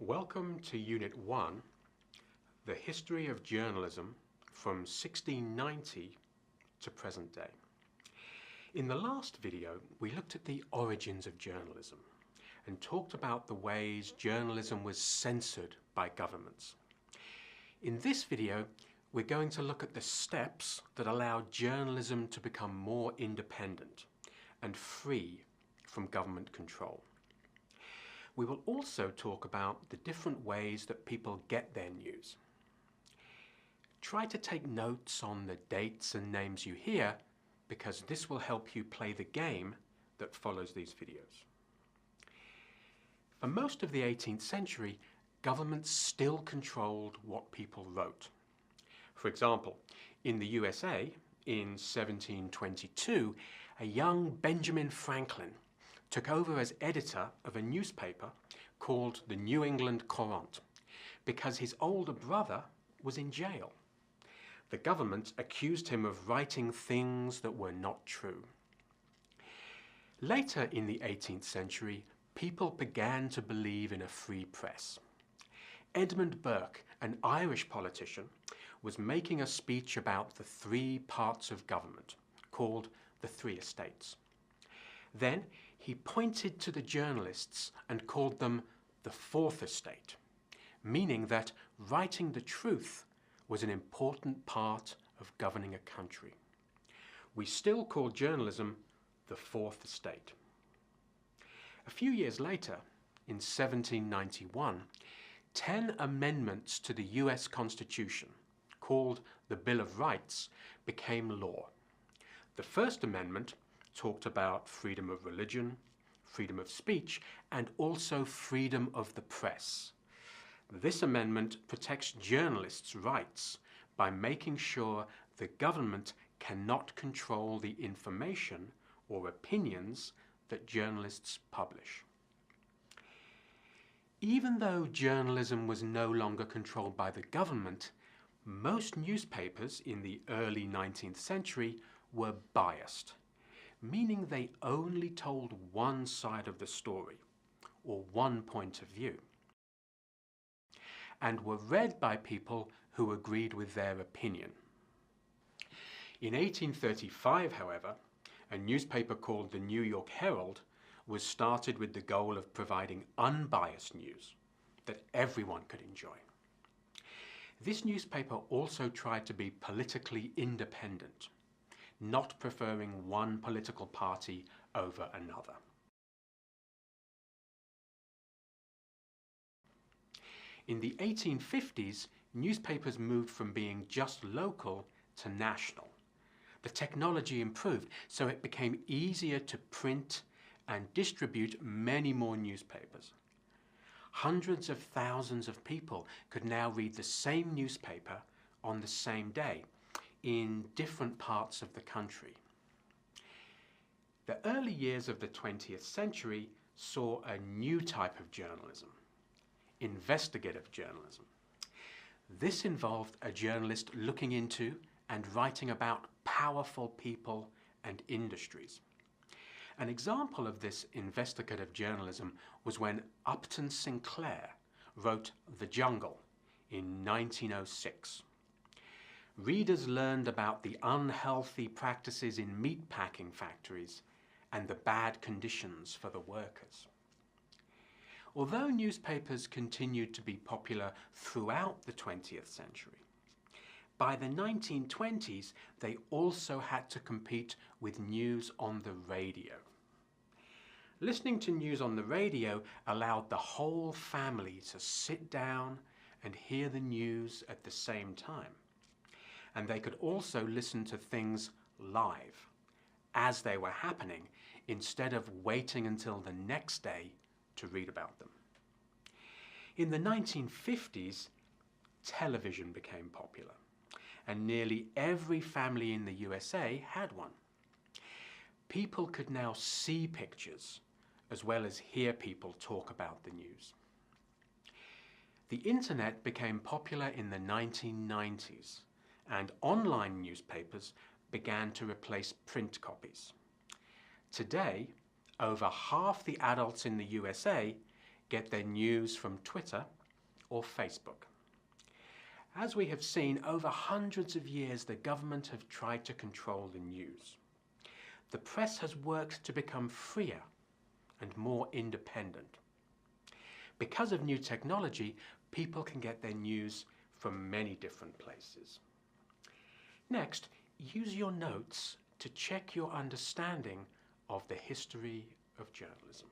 Welcome to Unit 1, The History of Journalism from 1690 to present day. In the last video, we looked at the origins of journalism and talked about the ways journalism was censored by governments. In this video, we're going to look at the steps that allowed journalism to become more independent and free from government control. We will also talk about the different ways that people get their news. Try to take notes on the dates and names you hear, because this will help you play the game that follows these videos. For most of the 18th century, governments still controlled what people wrote. For example, in the USA, in 1722, a young Benjamin Franklin took over as editor of a newspaper called the New England Courant because his older brother was in jail. The government accused him of writing things that were not true. Later in the 18th century, people began to believe in a free press. Edmund Burke, an Irish politician, was making a speech about the three parts of government, called the Three Estates. Then he pointed to the journalists and called them the Fourth Estate, meaning that writing the truth was an important part of governing a country. We still call journalism the Fourth Estate. A few years later, in 1791, 10 amendments to the US Constitution, called the Bill of Rights, became law. The First Amendment talked about freedom of religion, freedom of speech, and also freedom of the press. This amendment protects journalists' rights by making sure the government cannot control the information or opinions that journalists publish. Even though journalism was no longer controlled by the government, most newspapers in the early 19th century were biased, meaning they only told one side of the story, or one point of view, and were read by people who agreed with their opinion. In 1835, however, a newspaper called the New York Herald was started with the goal of providing unbiased news that everyone could enjoy. This newspaper also tried to be politically independent, not preferring one political party over another. In the 1850s, newspapers moved from being just local to national. The technology improved, so it became easier to print and distribute many more newspapers. Hundreds of thousands of people could now read the same newspaper on the same day in different parts of the country. The early years of the 20th century saw a new type of journalism, investigative journalism. This involved a journalist looking into and writing about powerful people and industries. An example of this investigative journalism was when Upton Sinclair wrote The Jungle in 1906. Readers learned about the unhealthy practices in meatpacking factories and the bad conditions for the workers. Although newspapers continued to be popular throughout the 20th century, by the 1920s they also had to compete with news on the radio. Listening to news on the radio allowed the whole family to sit down and hear the news at the same time. And they could also listen to things live, as they were happening, instead of waiting until the next day to read about them. In the 1950s, television became popular, and nearly every family in the USA had one. People could now see pictures, as well as hear people talk about the news. The internet became popular in the 1990s, and online newspapers began to replace print copies. Today, over half the adults in the USA get their news from Twitter or Facebook. As we have seen, over hundreds of years, the government have tried to control the news. The press has worked to become freer and more independent. Because of new technology, people can get their news from many different places. Next, use your notes to check your understanding of the history of journalism.